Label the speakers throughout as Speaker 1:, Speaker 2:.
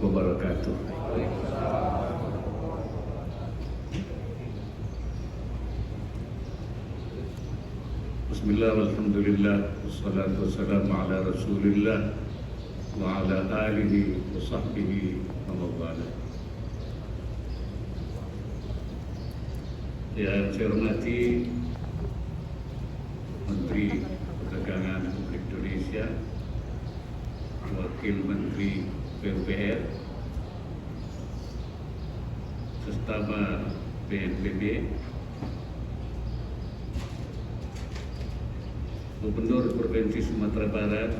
Speaker 1: wabarakatuh. Bismillah, walhamdulillah, wassalatu wassalamu ala rasulillah wa ala alihi wa sahbihi wa mawala. Yang saya hormati Menteri Perdagangan Republik Indonesia, Wakil Menteri PUPR, Sestama BNPB, Gubernur Provinsi Sumatera Barat,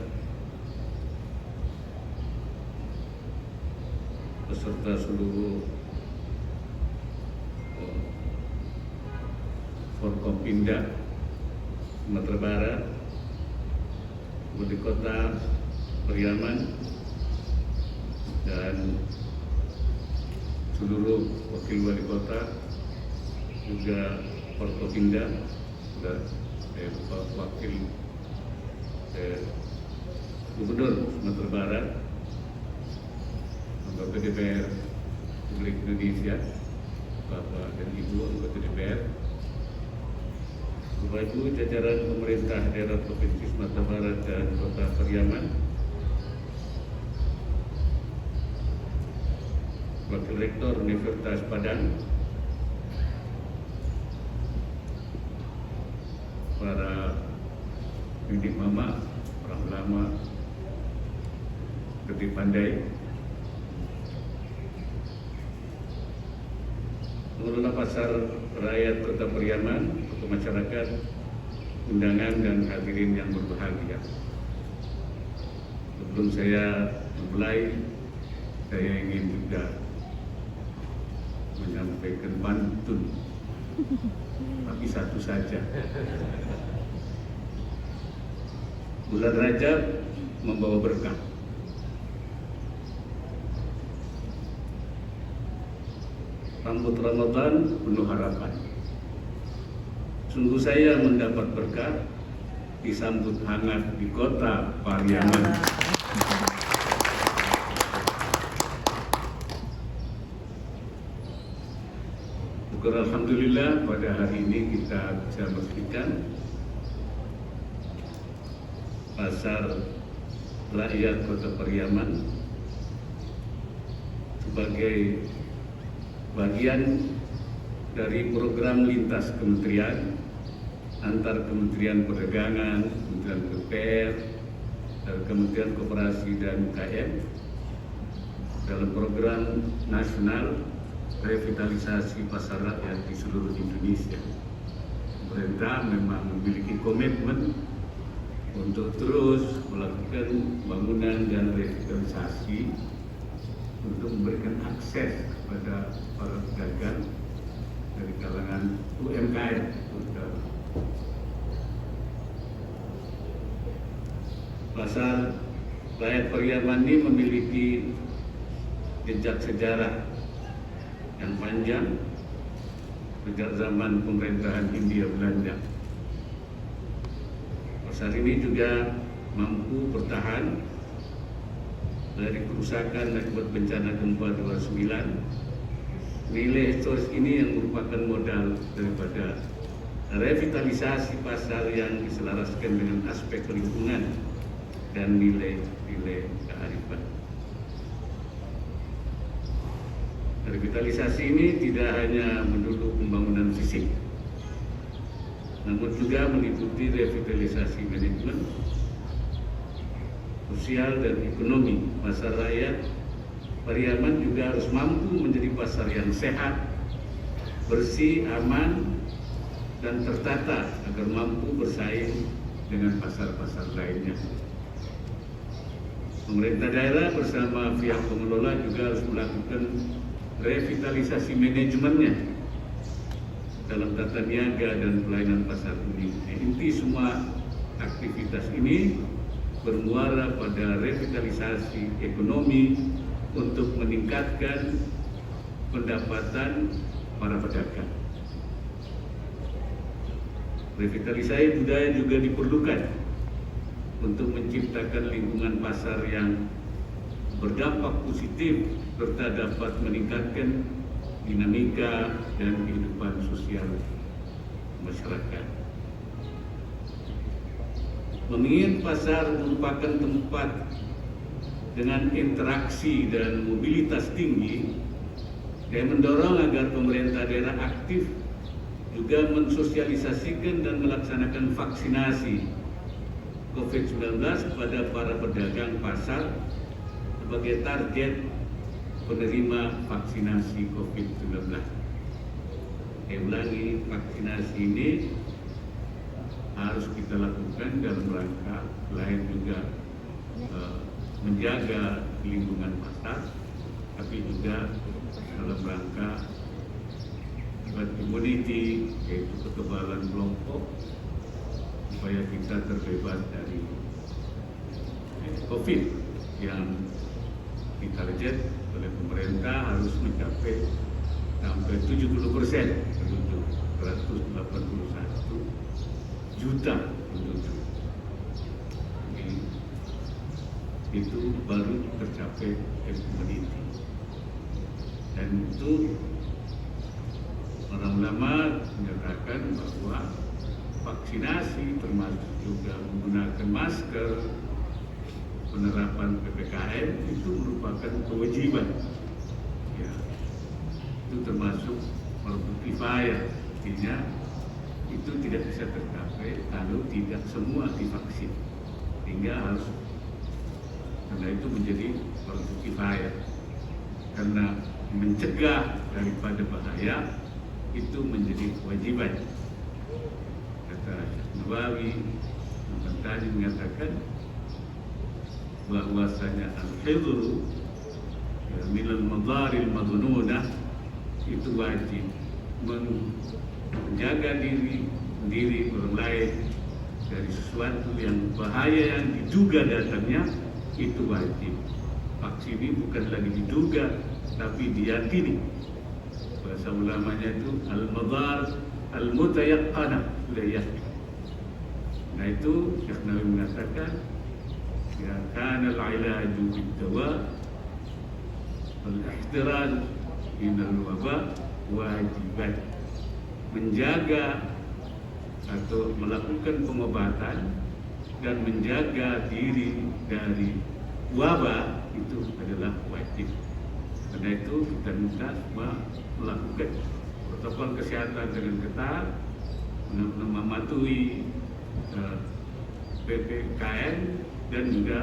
Speaker 1: beserta seluruh Forkopimda Sumatera Barat, Wali Kota Pariaman, dan seluruh wakil wali kota, juga Forkopimda dan wakil Gubernur Sumatera Barat, anggota DPR Republik Indonesia, Bapak dan Ibu anggota DPR, Bapak Ibu jajaran pemerintah daerah Provinsi Sumatera Barat dan Kota Pariaman, Wakil Rektor Universitas Padang, para pendidik mama, orang lama, lebih pandai, pengelola pasar rakyat Kota Pariaman, tokoh masyarakat, undangan dan hadirin yang berbahagia. Sebelum saya memulai, saya ingin juga menyampaikan pantun, tapi satu saja. Bulan Rajab membawa berkah. Rambut Ramadan penuh harapan. Sungguh saya mendapat berkah disambut hangat di Kota Pariaman. Syukur alhamdulillah pada hari ini kita bisa memastikan pasar rakyat Kota Pariaman sebagai bagian dari program lintas kementerian antar Kementerian Perdagangan, Kementerian PUPR, dan Kementerian Koperasi dan UKM dalam program nasional revitalisasi pasar rakyat di seluruh Indonesia. Pemerintah memang memiliki komitmen untuk terus melakukan pembangunan dan revitalisasi untuk memberikan akses kepada para pedagang dari kalangan UMKM. Pasar rakyat Pariaman ini memiliki jejak sejarah yang panjang sejak zaman pemerintahan Hindia Belanda. Pasar ini juga mampu bertahan dari kerusakan akibat bencana gempa 29. Nilai historis ini yang merupakan modal daripada revitalisasi pasar yang diselaraskan dengan aspek lingkungan dan nilai-nilai kearifan. Revitalisasi ini tidak hanya melulu pembangunan fisik, namun juga meliputi revitalisasi manajemen, sosial dan ekonomi. Pasar rakyat Pariaman juga harus mampu menjadi pasar yang sehat, bersih, aman, dan tertata agar mampu bersaing dengan pasar-pasar lainnya. Pemerintah daerah bersama pihak pengelola juga harus melakukan revitalisasi manajemennya dalam tata niaga dan pelayanan pasar ini. Inti semua aktivitas ini bermuara pada revitalisasi ekonomi untuk meningkatkan pendapatan para pedagang. Revitalisasi budaya juga diperlukan untuk menciptakan lingkungan pasar yang berdampak positif serta dapat meningkatkan dinamika dan kehidupan sosial masyarakat. Mengingat pasar merupakan tempat dengan interaksi dan mobilitas tinggi, saya mendorong agar pemerintah daerah aktif juga mensosialisasikan dan melaksanakan vaksinasi COVID-19 kepada para pedagang pasar sebagai target penerima vaksinasi COVID-19. Saya ulangi, vaksinasi ini harus kita lakukan dalam rangka selain juga menjaga lingkungan pasar, tapi juga dalam rangka herd immunity, yaitu kekebalan kelompok, supaya kita terbebas dari COVID yang ditarget oleh pemerintah harus mencapai sampai 70% penduduk, 181 juta penduduk. Itu baru tercapai herd immunity. Dan itu para ulama menyatakan bahwa vaksinasi termasuk juga menggunakan masker, penerapan PPKM itu merupakan kewajiban. Ya, itu termasuk fardu kifayah, artinya itu tidak bisa tercapai kalau tidak semua divaksin, sehingga harus, karena itu menjadi fardu kifayah, karena mencegah daripada bahaya itu menjadi kewajiban. Kata Nawawi tadi mengatakan bahwasanya al-hidru minal madharil madhununah itu wajib, menjaga diri orang lain dari sesuatu yang bahaya yang diduga datangnya itu wajib. Vaksin ini bukan lagi diduga tapi diyakini. Bahasa ulamanya itu al-madhar al-mutayaqqana, sudah yakin. Nah itu Syekh Nawawi mengatakan ya kana al-ilaju bid-dawa wal-ihtiraz min al-waba wajiban. Menjaga atau melakukan pengobatan dan menjaga diri dari wabah itu adalah wajib. Karena itu kita minta semua melakukan protokol kesehatan dengan ketat, mematuhi PPKM dan juga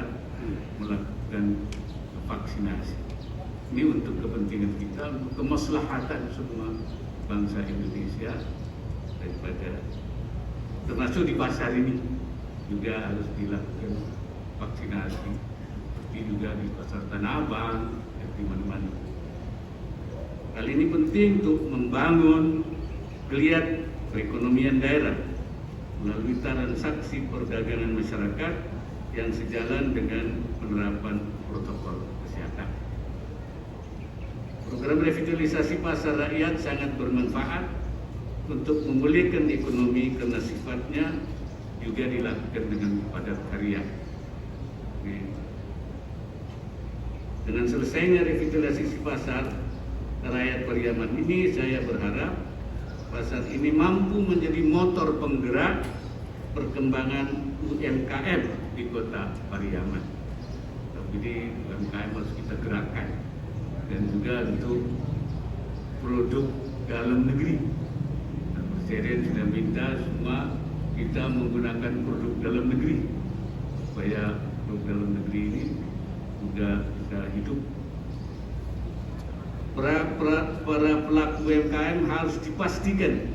Speaker 1: melakukan vaksinasi. Ini untuk kepentingan kita, untuk kemaslahatan semua bangsa Indonesia, daripada termasuk di pasar ini juga harus dilakukan vaksinasi, seperti juga di pasar Tanah Abang, di mana-mana. Hal ini penting untuk membangun geliat perekonomian daerah melalui transaksi perdagangan masyarakat yang sejalan dengan penerapan protokol kesehatan. Program revitalisasi pasar rakyat sangat bermanfaat untuk memulihkan ekonomi karena sifatnya juga dilakukan dengan padat karya. Dengan selesainya revitalisasi pasar rakyat Pariaman ini, saya berharap pasar ini mampu menjadi motor penggerak perkembangan UMKM di kota Pariaman. Jadi UMKM harus kita gerakkan, dan juga untuk produk dalam negeri. Presiden sudah minta semua kita menggunakan produk dalam negeri supaya produk dalam negeri ini juga bisa hidup. Para pelaku UMKM harus dipastikan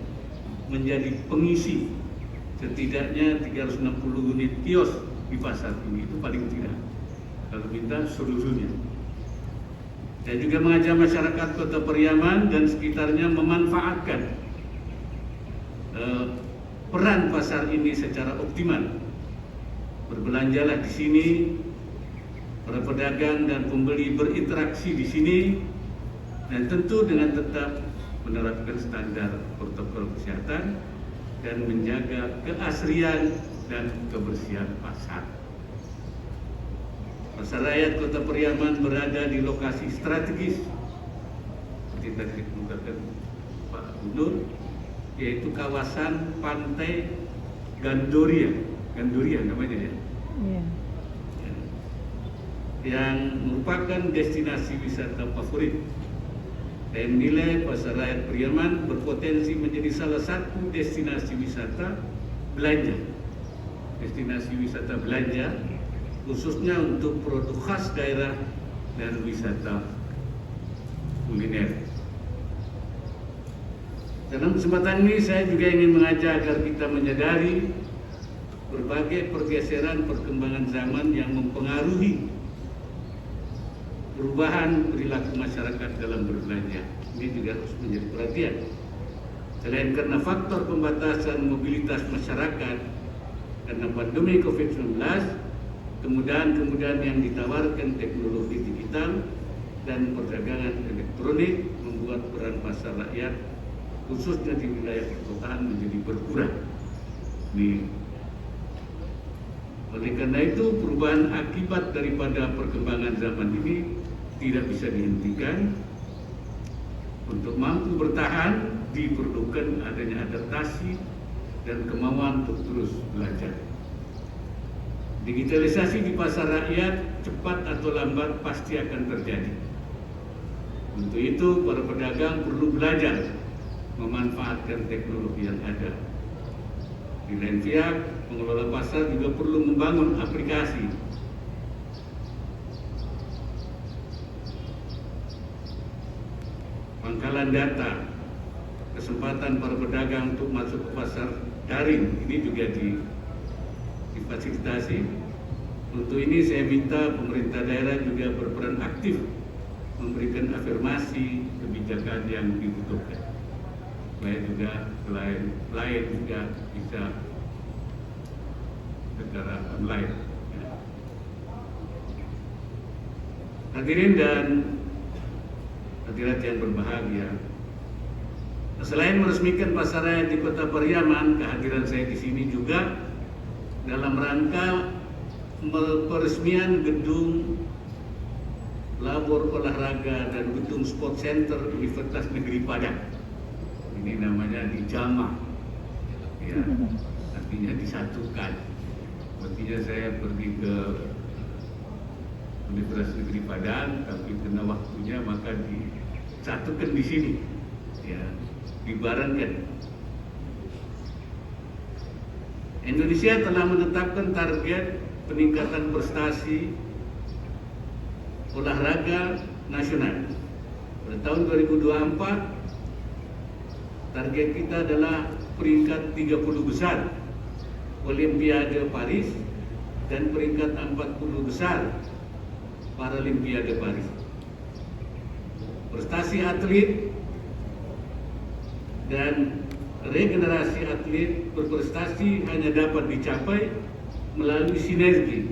Speaker 1: menjadi pengisi setidaknya 360 unit kios di pasar ini, itu paling tidak, kalau minta seluruhnya. Dan juga mengajak masyarakat Kota Pariaman dan sekitarnya memanfaatkan peran pasar ini secara optimal. Berbelanjalah di sini, para pedagang dan pembeli berinteraksi di sini, dan tentu dengan tetap menerapkan standar protokol kesehatan dan menjaga keasrian dan kebersihan pasar. Pasar Rakyat Kota Pariaman berada di lokasi strategis seperti tadi dikatakan Pak Gubernur, yaitu kawasan pantai Gandoria namanya ya.
Speaker 2: Iya.
Speaker 1: Yang merupakan destinasi wisata favorit. Saya menilai Pasar Rakyat Pariaman berpotensi menjadi salah satu destinasi wisata belanja. Destinasi wisata belanja khususnya untuk produk khas daerah dan wisata kuliner. Dalam kesempatan ini saya juga ingin mengajak agar kita menyadari berbagai pergeseran perkembangan zaman yang mempengaruhi perubahan perilaku masyarakat dalam berbelanja. Ini juga harus menjadi perhatian. Selain karena faktor pembatasan mobilitas masyarakat karena pandemi COVID-19, kemudahan-kemudahan yang ditawarkan teknologi digital dan perdagangan elektronik membuat peran pasar rakyat khususnya di wilayah perkotaan menjadi berkurang. Oleh karena itu, perubahan akibat daripada perkembangan zaman ini tidak bisa dihentikan. Untuk mampu bertahan, diperlukan adanya adaptasi dan kemauan untuk terus belajar. Digitalisasi di pasar rakyat cepat atau lambat pasti akan terjadi. Untuk itu, para pedagang perlu belajar memanfaatkan teknologi yang ada. Di lain pihak, pengelola pasar juga perlu membangun aplikasi pangkalan data, kesempatan para pedagang untuk masuk ke pasar daring ini juga difasilitasi. Untuk ini saya minta pemerintah daerah juga berperan aktif memberikan afirmasi kebijakan yang dibutuhkan, supaya juga lain juga bisa secara online. Hadirin dan hadirat yang berbahagia, selain meresmikan pasar rakyat di Kota Pariaman, kehadiran saya di sini juga dalam rangka peresmian gedung labor olahraga dan gedung sport center Universitas Negeri Padang. Ini namanya dijamah, ya, artinya disatukan. Artinya saya pergi ke Universitas Negeri Padang, tapi kena waktunya maka disatukan di sini, ya, dibarengkan. Indonesia telah menetapkan target peningkatan prestasi olahraga nasional. Pada tahun 2024, target kita adalah peringkat 30 besar Olimpiade Paris dan peringkat 40 besar Paralimpiade Paris. Prestasi atlet dan regenerasi atlet berprestasi hanya dapat dicapai melalui sinergi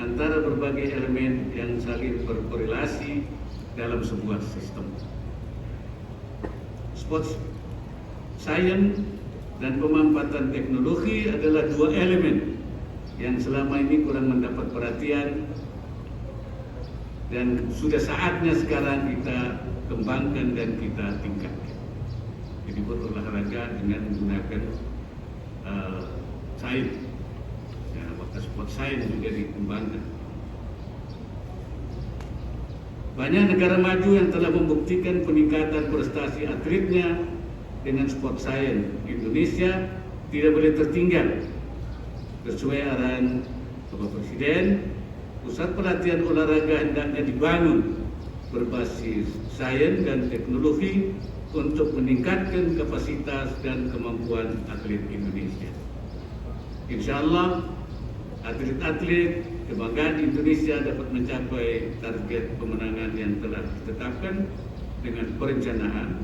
Speaker 1: antara berbagai elemen yang saling berkorelasi dalam sebuah sistem. Sports science dan pemanfaatan teknologi adalah dua elemen yang selama ini kurang mendapat perhatian dan sudah saatnya sekarang kita kembangkan dan kita tingkatkan. Jadi berolahraga dengan menggunakan sains, ya, maka sport science juga dikembangkan. Banyak negara maju yang telah membuktikan peningkatan prestasi atletnya dengan sport science. Indonesia tidak boleh tertinggal. Sesuai arahan Bapak Presiden, pusat pelatihan olahraga hendaknya dibangun berbasis sains dan teknologi untuk meningkatkan kapasitas dan kemampuan atlet Indonesia. Insya Allah, atlet-atlet kebanggaan Indonesia dapat mencapai target pemenangan yang telah ditetapkan dengan perencanaan,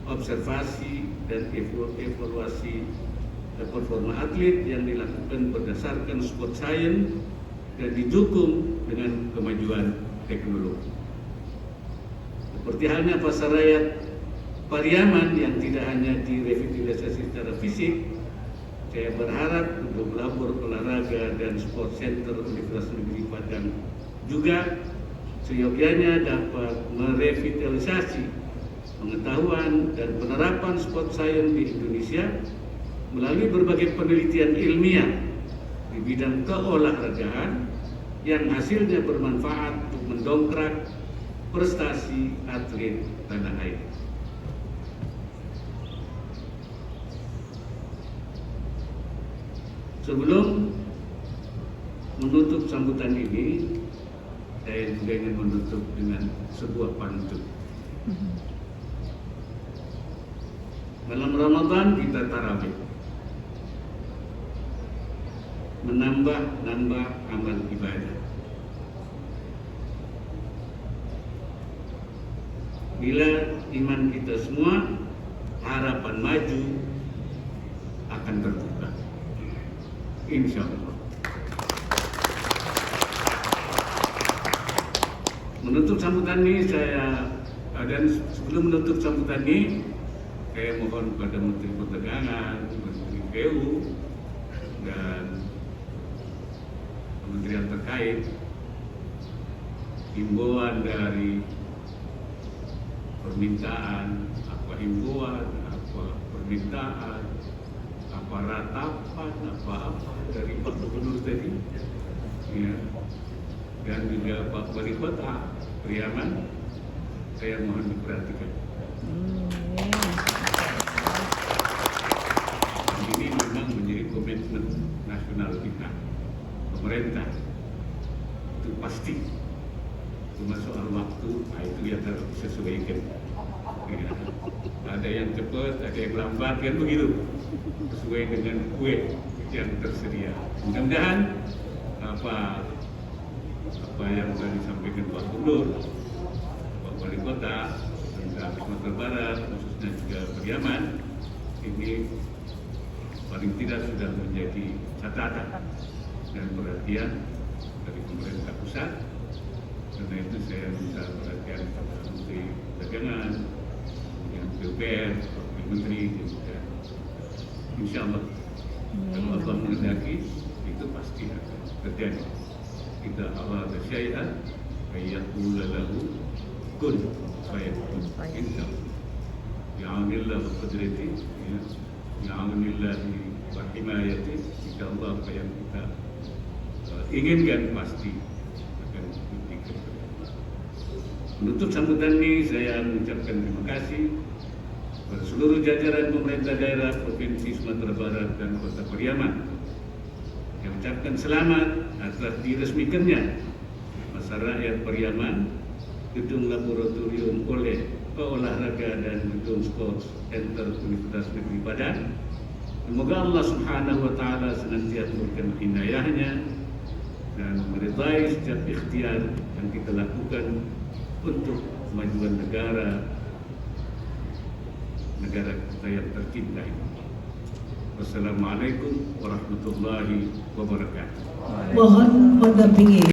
Speaker 1: observasi, dan evaluasi performa atlet yang dilakukan berdasarkan sport science dan didukung dengan kemajuan teknologi. Seperti halnya pasar rakyat Pariaman yang tidak hanya direvitalisasi secara fisik, saya berharap untuk labor olahraga dan sport center Universitas Negeri Padang juga seyogyanya dapat merevitalisasi pengetahuan dan penerapan sport science di Indonesia melalui berbagai penelitian ilmiah di bidang keolahragaan yang hasilnya bermanfaat untuk mendongkrak prestasi atlet tanah air. Sebelum menutup sambutan ini, saya juga ingin menutup dengan sebuah pantun. Malam Ramadan kita tarawih, menambah amal ibadah. Bila iman kita semua, harapan maju akan terbuka, insya Allah. Menutup sambutan ini dan sebelum menutup sambutan ini, saya mohon kepada Menteri Perdagangan, Menteri PU, dan kementerian terkait himbauan dari permintaan, apa permintaan, apa ratapan, apa dari Pak Gubernur tadi, ya, dan juga Pak Wali Kota Pariaman, saya mohon diperhatikan. Ini memang menjadi komitmen nasional kita, pemerintah, itu pasti. Cuma soal waktu, itu yang harus disesuaikan. Ya. Ada yang cepat, ada yang lambat, kan begitu. Sesuai dengan kue yang tersedia. Mudah-mudahan apa yang sudah disampaikan Pak Gubernur, Pak Wali Kota, dan Sumatera Barat, khususnya juga Pariaman, ini paling tidak sudah menjadi catatan dan perhatian dari pemerintah pusat. Karena itu saya minta perhatian kepada Menteri Dagangan, yang PUPR, Menteri juga. Insya Allah, kalau Allah menghendaki, itu pasti akan terjadi. Kita awal syai'an, fayaqula lahu kun fayakun. Insya Allah. Ya'anillah wa qudrati, ya'anillah wa himayati. Insya Allah apa yang kita inginkan pasti akan diberikan. Menutup sambutan ini, saya mengucapkan terima kasih kepada seluruh jajaran pemerintah daerah Provinsi Sumatera Barat dan Kota Pariaman. Saya ucapkan selamat atas diresmikannya Pasar Rakyat Pariaman, Gedung Laboratorium Olahraga dan Gedung Sports Center Universitas Negeri Padang. Semoga Allah Subhanahu wa Ta'ala senantiasa memberikan hidayahnya dan meridai setiap ikhtiar yang kita lakukan untuk kemajuan negara kita yang tercinta ini. Wassalamualaikum warahmatullahi wabarakatuh.
Speaker 2: Mohon mendampingi